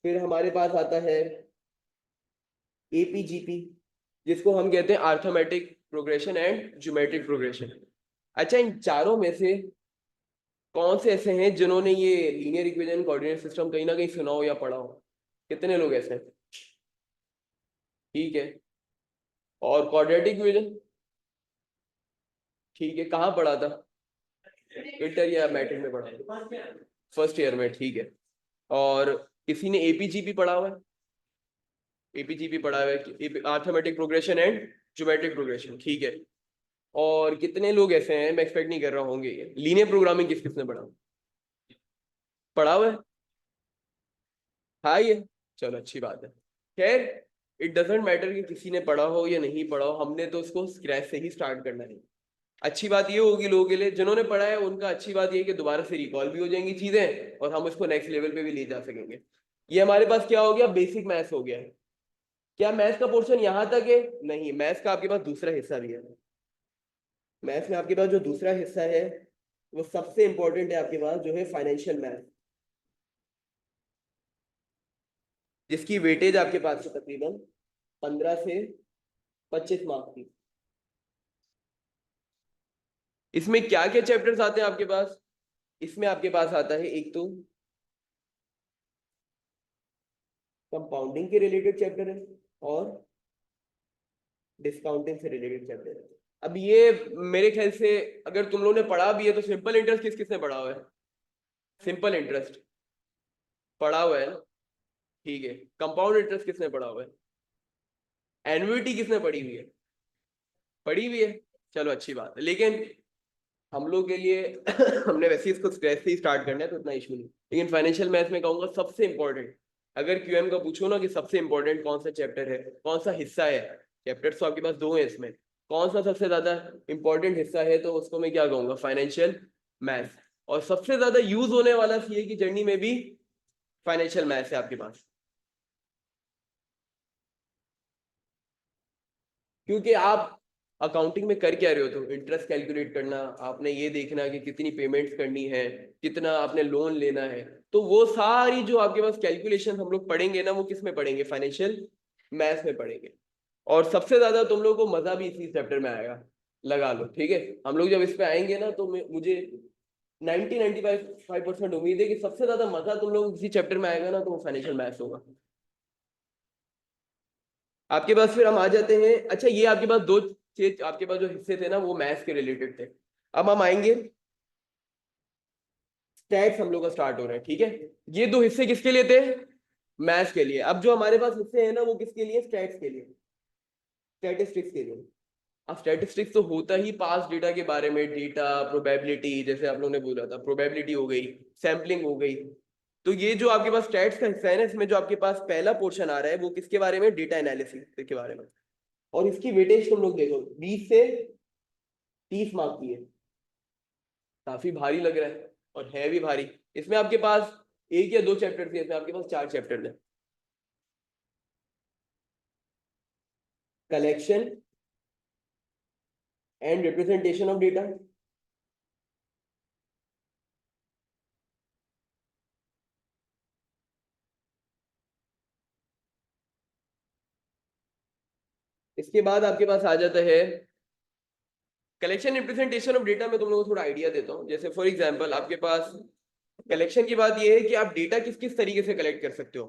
फिर हमारे पास आता है एपीजीपी, जिसको हम कहते हैं arithmetic progression and geometric progression. अच्छा, इन चारों में से कौन से ऐसे हैं जिन्होंने ये लीनियर इक्वेशन कोऑर्डिनेट सिस्टम कहीं ना कहीं सुना हो या पढ़ा हो? कितने लोग ऐसे हैं? ठीक है। और क्वाड्रेटिक इक्वेशन? ठीक है, कहाँ पढ़ा था? इंटर या मैट्रिक में पढ़ा था? फर्स्ट ईयर में, ठीक है। और किसी ने एपीजीपी पढ़ा हुआ है? एपीजीपी पढ़ा हुआ है, arithmetic progression and geometric progression, ठीक है। और कितने लोग ऐसे हैं, मैं एक्सपेक्ट नहीं कर रहा होंगे, लीनियर प्रोग्रामिंग किस किसने पढ़ा पढ़ा हुआ है? हाँ ये, चलो अच्छी बात है। खैर, इट डजेंट मैटर कि किसी ने पढ़ा हो या नहीं पढ़ा हो, हमने तो उसको स्क्रैच से ही स्टार्ट करना है। अच्छी बात ये होगी लोगों के लिए जिन्होंने पढ़ा है, उनका अच्छी बात ये है कि दोबारा से रिकॉल भी हो जाएंगी चीजें और हम उसको नेक्स्ट लेवल पे भी ले जा सकेंगे। ये हमारे पास क्या हो गया, बेसिक मैथ्स हो गया है। क्या मैथ्स का पोर्शन यहाँ तक है? नहीं, मैथ्स का आपके पास दूसरा हिस्सा भी है। मैथ्स में आपके पास जो दूसरा हिस्सा है वो सबसे इंपॉर्टेंट है आपके पास, जो है फाइनेंशियल मैथ, जिसकी वेटेज आपके पास है तकरीबन 15 से 25 मार्क्स की। इसमें क्या क्या चैप्टर्स आते हैं आपके पास? इसमें आपके पास आता है एक तो कंपाउंडिंग के रिलेटेड चैप्टर है और डिस्काउंटिंग से रिलेटेड चैप्टर है। अब ये मेरे ख्याल से अगर तुम लोगों ने पढ़ा भी है तो सिंपल इंटरेस्ट किस किसने पढ़ा हुआ है? सिंपल इंटरेस्ट पढ़ा हुआ है ना? ठीक है। कंपाउंड इंटरेस्ट किसने पढ़ा हुआ है? एन्युइटी किसने पढ़ी हुई है? पढ़ी हुई है, चलो अच्छी बात है। लेकिन हम लोग के लिए हमने वैसे ही इसको स्क्रैच से ही स्टार्ट करना है तो इतना इशू नहीं, लेकिन फाइनेंशियल मैथ में कहूंगा सबसे इंपॉर्टेंट। अगर क्यूएम का पूछो ना कि सबसे इंपॉर्टेंट कौन सा चैप्टर है, कौन सा हिस्सा है, चैप्टर्स तो आपके पास दो हैं, इसमें कौन सा सबसे ज्यादा इंपॉर्टेंट हिस्सा है, तो उसको मैं क्या कहूंगा, फाइनेंशियल मैथ। और सबसे ज्यादा यूज होने वाला सीए की जर्नी में भी फाइनेंशियल मैथ है आपके पास, क्योंकि आप अकाउंटिंग में कर क्या रहे हो, तो इंटरेस्ट कैलकुलेट करना, आपने ये देखना कि कितनी पेमेंट्स करनी है, कितना आपने लोन लेना है, तो वो सारी जो आपके पास कैलकुलेशन हम लोग पढ़ेंगे ना, वो किस में पढ़ेंगे, फाइनेंशियल मैथ्स में पढ़ेंगे। और सबसे ज्यादा तुम लोग को मजा भी इसी चैप्टर में आएगा, लगा लो, ठीक है। हम लोग जब इस पे आएंगे ना तो मुझे 90-95% उम्मीद है कि सबसे ज्यादा मजा तुम लोग इसी चैप्टर में आएगा ना, तो वो फाइनेंशियल मैथ्स होगा आपके पास। फिर हम आ जाते हैं, अच्छा ये आपके पास दो चीज, आपके पास जो हिस्से थे ना वो मैथ्स के रिलेटेड थे। अब हम आएंगे स्टैट्स, हम लोग का स्टार्ट हो रहा है, ठीक है। ये दो हिस्से किसके लिए थे? मैथ्स के लिए। अब जो हमारे पास हिस्से हैं ना वो किसके लिए, स्टैट्स के लिए, स्टैटिस्टिक्स के लिए। अब स्टैटिस्टिक्स तो होता ही पास्ट डेटा के बारे में, डेटा प्रोबेबिलिटी, जैसे आप लोगों ने बोला था, प्रोबेबिलिटी हो गई, सैम्पलिंग हो गई। तो ये जो आपके पास स्टैट्स का हिस्सा है ना, इसमें जो आपके पास पहला पोर्शन आ रहा है वो किसके बारे में, डेटा एनालिसिस के बारे में। और इसकी वेटेज तुम लोग देखो, 20 से 30 मार्क्स की है। काफी भारी लग रहा है और है भी भारी। इसमें आपके पास एक या दो चैप्टर थे, इसमें आपके पास 4 चैप्टर थे। Collection and representation of data, इसके बाद आपके पास आ जाता है कलेक्शन रिप्रेजेंटेशन ऑफ डेटा में तुम लोगों को थोड़ा आइडिया देता हूँ। जैसे फॉर एग्जांपल आपके पास कलेक्शन की बात ये है कि आप डेटा किस किस तरीके से कलेक्ट कर सकते हो।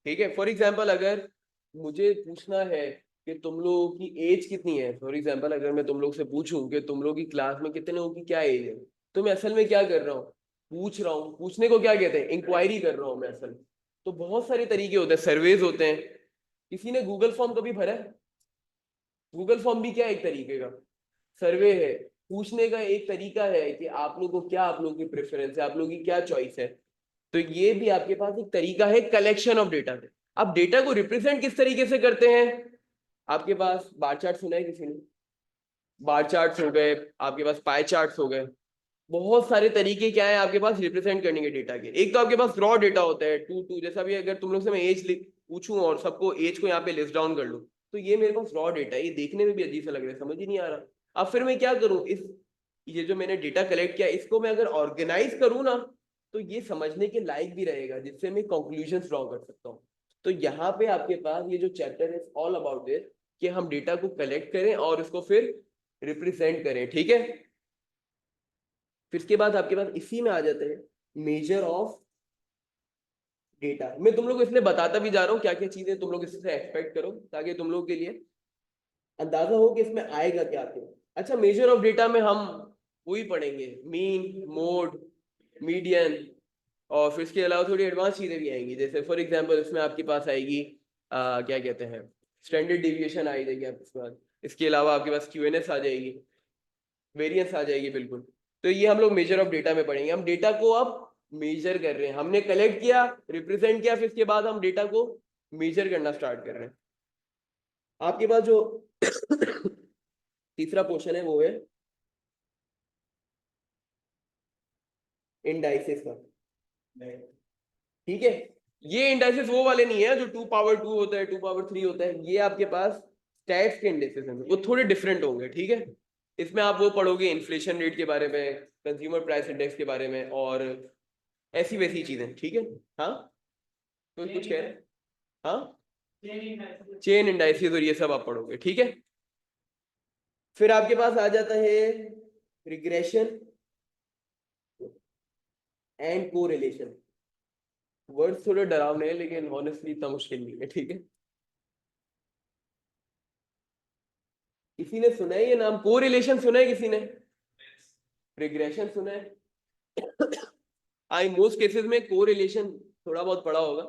ठीक है, फॉर एग्जांपल अगर मुझे पूछना है कि तुम लोगों की एज कितनी है, फॉर एग्जांपल अगर मैं तुम लोग से पूछूं कि तुम लोग की क्लास में कितने लोगों की क्या एज है, तो मैं असल में क्या कर रहा हूँ, पूछ रहा हूँ। पूछने को क्या कहते हैं, इंक्वायरी कर रहा हूँ मैं असल में। तो बहुत सारे तरीके होते हैं, सर्वेज होते हैं। किसी ने गूगल फॉर्म कभी भरा है? गूगल फॉर्म भी क्या एक तरीके का सर्वे है, पूछने का एक तरीका है कि आप लोगों को क्या, आप लोगों की प्रेफरेंस है, आप लोगों की क्या चॉइस है। तो ये भी आपके पास एक तरीका है कलेक्शन ऑफ डेटा से। अब डेटा को रिप्रेजेंट किस तरीके से करते हैं, आपके पास बार चार्ट सुना है किसी ने? बार चार्ट्स हो गए, आपके पास पाई चार्ट्स हो गए। बहुत सारे तरीके क्या है आपके पास रिप्रेजेंट करने के डेटा के। एक तो आपके पास रॉ डेटा होता है, टू टू, जैसा भी अगर तुम लोग से मैं एज पूछूं और सबको एज को यहाँ पे लिस्ट डाउन कर लूं, तो ये मेरे पास रॉ डेटा है, ये देखने में भी अजीब सा लग रहा है, समझ ही नहीं आ रहा। अब फिर मैं क्या करूं, इस ये जो मैंने डेटा कलेक्ट किया इसको मैं अगर ऑर्गेनाइज करूं ना, तो ये समझने के लायक भी रहेगा, जिससे मैं कंक्लूजन ड्रॉ कर सकता हूँ। तो यहाँ पे आपके पास ये जो चैप्टर है ऑल अबाउट दिस, कि हम डेटा को कलेक्ट करें और उसको फिर रिप्रेजेंट करें। ठीक है, फिर इसके बाद आपके पास इसी में आ जाते हैं मेजर ऑफ डेटा। मैं तुम लोग को इसलिए बताता भी जा रहा हूँ क्या क्या चीजें तुम लोग इससे एक्सपेक्ट करो, ताकि तुम लोग के लिए अंदाजा हो कि इसमें आएगा क्या क्या। अच्छा, मेजर ऑफ डेटा में हम वही पढ़ेंगे, मीन, मोड, मीडियन, और फिर इसके अलावा थोड़ी एडवांस चीजें भी आएंगी। जैसे फॉर एग्जांपल इसमें आपके पास आएगी क्या कहते हैं, स्टैंडर्ड डिविएशन आ जाएगी आपके पास। इसके अलावा आपके पास क्यूएनएस आ जाएगी, वेरिएंस आ जाएगी, बिल्कुल। तो ये हम लोग मेजर ऑफ डेटा में पढ़ेंगे। हम डेटा को अब मेजर कर रहे हैं, हमने कलेक्ट किया, रिप्रेजेंट किया, फिर इसके बाद हम डेटा को मेजर करना स्टार्ट कर रहे हैं। आपके पास जो तीसरा पोर्शन है वो है इंडाइसेस का। ठीक है, ये इंडाइसेस वो वाले नहीं है जो 2 पावर 2 होता है, 2 पावर 3 होता है। ये आपके पास स्टैट्स के इंडाइसेस हैं, वो थोड़े डिफरेंट होंगे। ठीक है, इसमें आप वो पढ़ोगे इन्फ्लेशन रेट के बारे में, कंज्यूमर प्राइस इंडेक्स के बारे में, और ऐसी वैसी चीजें। ठीक है, हाँ, तो कुछ कह रहे हैं? हाँ, चेन इंडाइसेस और ये सब आप पढ़ोगे। ठीक है, फिर आपके पास आ जाता है रिग्रेशन एंड कोरिलेशन। वर्ड्स थोड़े डरावने हैं, लेकिन हॉनेस्टली इतना मुश्किल नहीं है। ठीक है, किसी ने सुना है ये नाम, कोरिलेशन सुना है किसी ने? रिग्रेशन सुना है? आई मोस्ट केसेस में कोरिलेशन थोड़ा बहुत पढ़ा होगा।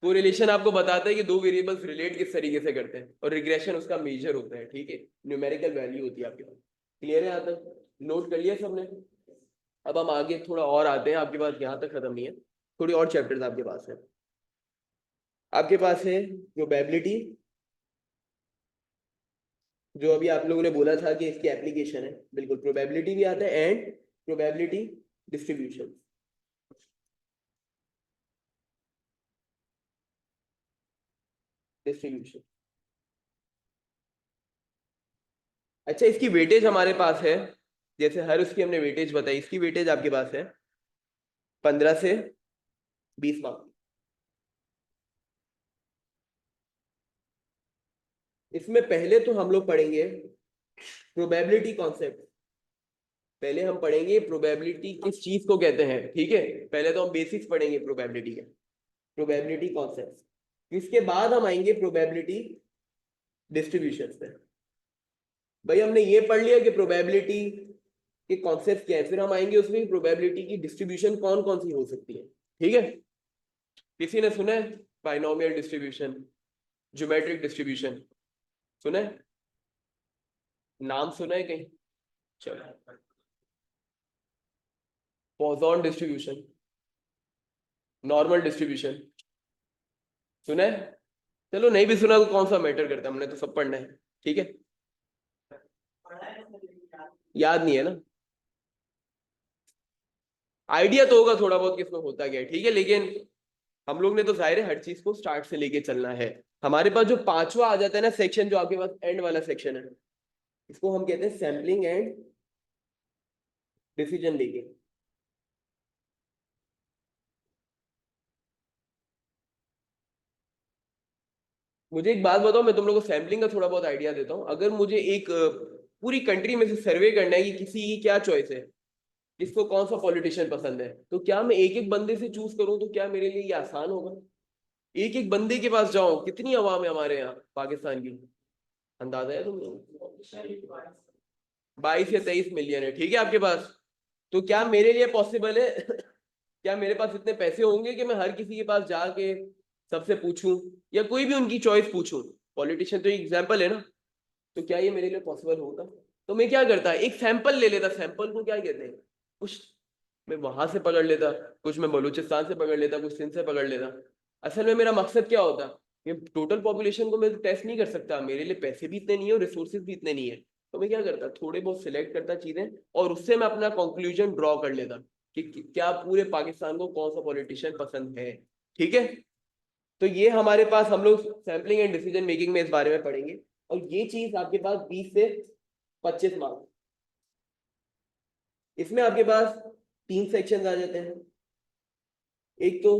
कोरिलेशन आपको बताता है कि दो वेरिएबल्स रिलेट किस तरीके से करते हैं, और रिग्रेशन उसका मेजर होता है। ठीक है, न्यूमेरिकल वैल्यू होती है आपके पास। क्लियर है यहाँ तक? नोट कर लिया सबने? अब हम आगे थोड़ा और आते हैं, आपके पास यहाँ तक खत्म नहीं है, थोड़ी और चैप्टर्स आपके पास है। आपके पास है प्रोबेबिलिटी, जो अभी आप लोगों ने बोला था कि इसकी एप्लीकेशन है, बिल्कुल प्रोबेबिलिटी भी आता है, एंड प्रोबेबिलिटी डिस्ट्रीब्यूशन। डिस्ट्रीब्यूशन, अच्छा, इसकी वेटेज हमारे पास है। जैसे हर उसकी हमने वेटेज बताई, इसकी वेटेज आपके पास है 15 से 20 मार्क्स। इसमें पहले तो हम लोग पढ़ेंगे प्रोबेबिलिटी कॉन्सेप्ट। पहले हम पढ़ेंगे प्रोबेबिलिटी किस चीज को कहते हैं। ठीक है, पहले तो हम बेसिक्स पढ़ेंगे प्रोबेबिलिटी के, प्रोबेबिलिटी कॉन्सेप्ट। इसके बाद हम आएंगे प्रोबेबिलिटी डिस्ट्रीब्यूशन पे। भाई हमने ये पढ़ लिया कि प्रोबेबिलिटी के कॉन्सेप्ट क्या है, फिर हम आएंगे उसमें प्रोबेबिलिटी की डिस्ट्रीब्यूशन कौन कौन सी हो सकती है। ठीक है, किसी ने सुना है बाइनोमियल डिस्ट्रीब्यूशन, ज्योमेट्रिक डिस्ट्रीब्यूशन? सुना है, नाम सुना है कहीं? चलो, पॉजॉन डिस्ट्रीब्यूशन, नॉर्मल डिस्ट्रीब्यूशन सुना है? चलो, नहीं भी सुना तो कौन सा मैटर करता है, हमने तो सब पढ़ना है। ठीक है, याद नहीं है ना? आइडिया तो होगा थोड़ा बहुत किसमें होता क्या है। ठीक है, लेकिन हम लोग ने तो जाहिर है हर चीज को स्टार्ट से लेके चलना है। हमारे पास जो पांचवा आ जाता है ना सेक्शन, जो आपके पास एंड वाला सेक्शन है, इसको हम कहते हैं सैम्पलिंग एंड डिसीजन मेकिंग। मुझे एक बात बताओ, मैं तुम लोगों को सैम्पलिंग का थोड़ा बहुत आइडिया देता हूँ। अगर मुझे एक पूरी कंट्री में से सर्वे करना है कि किसी की क्या चॉइस है, किसको कौन सा पॉलिटिशियन पसंद है, तो क्या मैं एक एक बंदे से चूज करूं? तो क्या मेरे लिए ये आसान होगा? एक एक बंदे के पास जाओ, कितनी आवाम है हमारे यहाँ पाकिस्तान की, अंदाजा है तुम लोग? 22 या 23 मिलियन है, ठीक है आपके पास। तो क्या मेरे लिए पॉसिबल है क्या मेरे पास इतने पैसे होंगे कि मैं हर किसी के पास जाके सबसे पूछूं, या कोई भी उनकी चॉइस पूछूं? पॉलिटिशियन तो एक एग्जाम्पल है ना। तो क्या ये मेरे लिए पॉसिबल होगा? तो मैं क्या करता, एक सैंपल ले लेता। सैंपल को क्या कहते हैं, कुछ मैं वहां से पकड़ लेता, कुछ मैं बलूचिस्तान से पकड़ लेता, कुछ सिंध से पकड़ लेता। असल में मेरा मकसद क्या होता, कि टोटल पॉपुलेशन को मैं टेस्ट नहीं कर सकता, मेरे लिए पैसे भी इतने नहीं है और रिसोर्सेज भी इतने नहीं है। तो मैं क्या करता, थोड़े बहुत सिलेक्ट करता चीजें, और उससे मैं अपना कंक्लूजन ड्रॉ कर लेता कि क्या पूरे पाकिस्तान को कौन सा पॉलिटिशियन पसंद है। ठीक है, तो ये हमारे पास, हम लोग सैम्पलिंग एंड डिसीजन मेकिंग में इस बारे में पढ़ेंगे। और ये चीज आपके पास 20 से 25 मार्क्स। इसमें आपके पास 3 सेक्शन आ जाते हैं। एक तो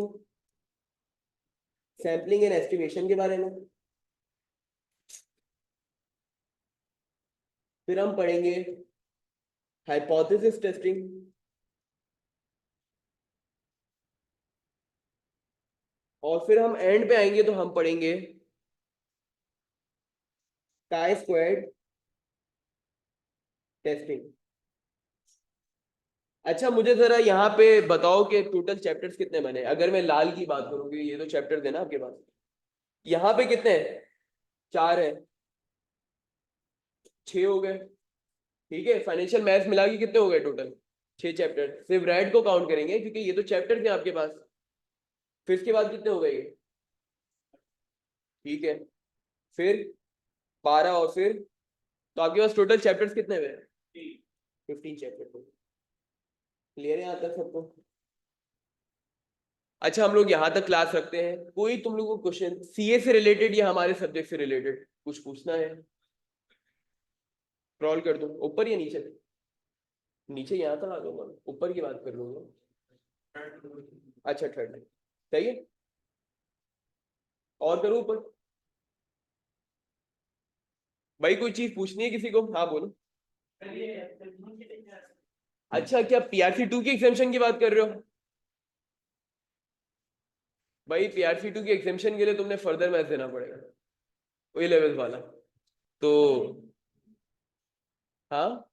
सैम्पलिंग एंड एस्टिमेशन के बारे में, फिर हम पढ़ेंगे हाइपोथेसिस टेस्टिंग, और फिर हम एंड पे आएंगे तो हम पढ़ेंगे काई स्क्वायर्ड टेस्टिंग। अच्छा, मुझे जरा यहाँ पे बताओ कि टोटल चैप्टर्स कितने बने, अगर मैं लाल की बात करूँ, ये तो चैप्टर है ना आपके पास। यहाँ पे कितने हैं? 4 है, 6 हो गए। ठीक है, फाइनेंशियल मैथ्स मिला के कितने हो गए टोटल? 6 चैप्टर। सिर्फ रेड को काउंट करेंगे क्योंकि ये तो चैप्टर थे आपके पास। फिर इसके बाद कितने हो गए ये? ठीक है, फिर 12, और फिर, तो आपके पास टोटल चैप्टर्स कितने हुए? 15 चैप्टर। क्लियर है यहाँ तक सबको? अच्छा, हम लोग यहाँ तक क्लास रखते हैं। कोई तुम लोगों को क्वेश्चन सीए से रिलेटेड या हमारे सब्जेक्ट से रिलेटेड कुछ पूछना है? स्क्रॉल कर दूं ऊपर या नीचे? नीचे यहाँ तक आ जाऊंगा, ऊपर की बात कर लूंगा। अच्छा, थर्ड लाइन सही है। और करूँ ऊपर? भाई कोई चीज पूछनी है किसी को? हाँ बोलो। अच्छा, क्या पीआरसी 2 की एग्जामेशन की बात कर रहे हो? भाई पीआरसी 2 की एग्जामेशन के लिए तुमने फर्दर मैथ देना पड़ेगा, वही लेवल वाला। तो हाँ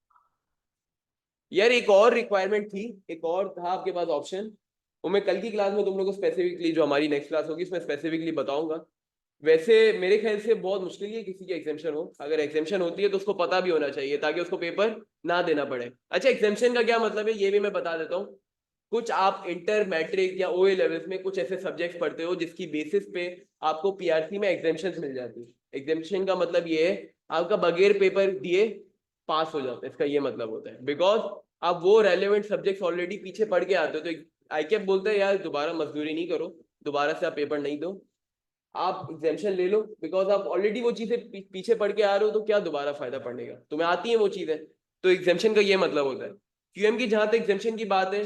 यार, एक और रिक्वायरमेंट थी, एक और था आपके पास ऑप्शन। वो मैं कल की क्लास में तुम लोग को स्पेसिफिकली, जो हमारी नेक्स्ट क्लास होगी उसमें स्पेसिफिकली बताऊंगा। वैसे मेरे ख्याल से बहुत मुश्किल है किसी की एग्जामेशन हो। अगर एग्जामेशन होती है तो उसको पता भी होना चाहिए ताकि उसको पेपर ना देना पड़े। अच्छा, एग्जामेशन का क्या मतलब है ये भी मैं बता देता हूँ। कुछ आप इंटर मैट्रिक या ओए लेवल्स में कुछ ऐसे सब्जेक्ट्स पढ़ते हो जिसकी बेसिस पे आपको पीआरसी में एग्जामेशन मिल जाती है। एग्जामेशन का मतलब ये है, आपका बगैर पेपर दिए पास हो जाता है, इसका ये मतलब होता है। बिकॉज आप वो रेलेवेंट सब्जेक्ट्स ऑलरेडी पीछे पढ़ के आते हो, तो आईकेएफ बोलते हैं यार दोबारा मजदूरी नहीं करो, दोबारा से आप पेपर नहीं दो, आप एग्जामेशन ले लो। बिकॉज आप ऑलरेडी वो चीजें पीछे पढ़ के आ रहे हो, तो क्या दोबारा फायदा पढ़ने का, तुम्हें आती है वो चीजें। तो एग्जामेशन का ये मतलब होता है। क्यूएम की जहां तक एग्जामेशन की बात है,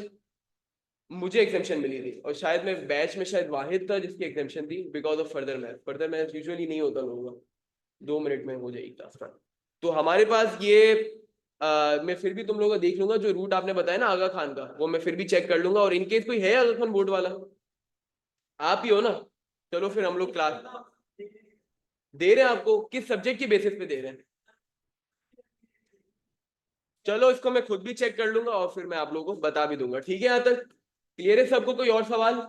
मुझे एग्जामेशन मिली थी, और शायद मैं बैच में शायद वाहिद था जिसकी एग्जामेशन थी, because of further math. Further math usually नहीं होता लोगों का, 2 मिनट में हो जाएगी क्लास का। तो हमारे पास ये मैं फिर भी तुम लोगों का देख लूंगा, जो रूट आपने बताया ना आगा खान का, वो मैं फिर भी चेक कर लूंगा। और इनकेस कोई है आगा खान बोर्ड वाला, आप ही हो ना? चलो फिर हम लोग क्लास दे रहे हैं आपको, किस सब्जेक्ट की बेसिस पे दे रहे हैं? चलो इसको मैं खुद भी चेक कर लूंगा और फिर मैं आप लोगों को बता भी दूंगा। ठीक है, यहाँ तक क्लियर है सबको? कोई और सवाल?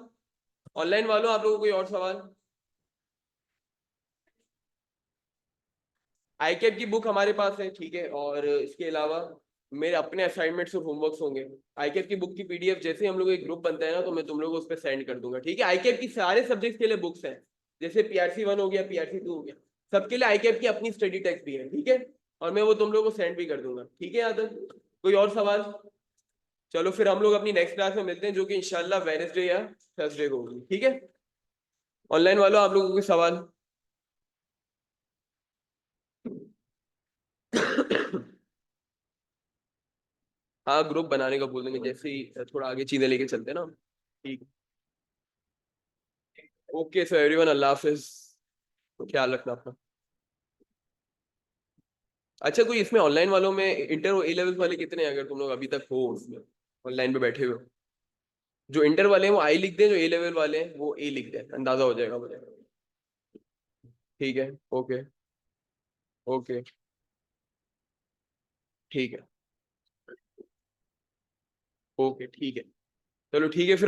ऑनलाइन वालों, आप लोगों को कोई और सवाल? आईकेप की बुक हमारे पास है, ठीक है। और इसके अलावा मेरे अपने असाइनमेंट्स और होमवर्क्स होंगे। आईकेप की बुक की पीडीएफ जैसे ही हम लोग एक ग्रुप बनता है ना, तो मैं तुम लोगों को उस पर सेंड कर दूंगा। ठीक है, आईकेप की सारे सब्जेक्ट्स के लिए बुक्स हैं, जैसे पीआरसी 1 हो गया, पीआरसी 2 हो गया, सबके लिए आईकेप की अपनी स्टडी टेक्स्ट भी है। ठीक है, और मैं वो तुम लोगों को सेंड भी कर दूंगा। ठीक है, यहाँ तक कोई और सवाल? चलो फिर हम लोग अपनी नेक्स्ट क्लास में मिलते हैं, जो कि इंशाल्लाह वेडनेसडे या थर्सडे को होगी। ठीक है, ऑनलाइन वालों आप लोगों के सवाल? हाँ, ग्रुप बनाने का बोल देंगे जैसे ही थोड़ा आगे चीजें लेके चलते हैं ना। ठीक। ओके सो एवरीवन, अल्लाह हाफिज। तो ख्याल रखना अपना। अच्छा, कोई इसमें ऑनलाइन वालों में इंटर और ए लेवल वाले कितने हैं, अगर तुम लोग अभी तक हो उसमें ऑनलाइन पे बैठे हुए हो? जो इंटर वाले हैं वो आई लिख दें, जो ए लेवल वाले हैं वो ए लिख दें, अंदाजा हो जाएगा मुझे। ठीक है। ओके। ओके। ठीक है। ओके ठीक है। चलो ठीक है फिर।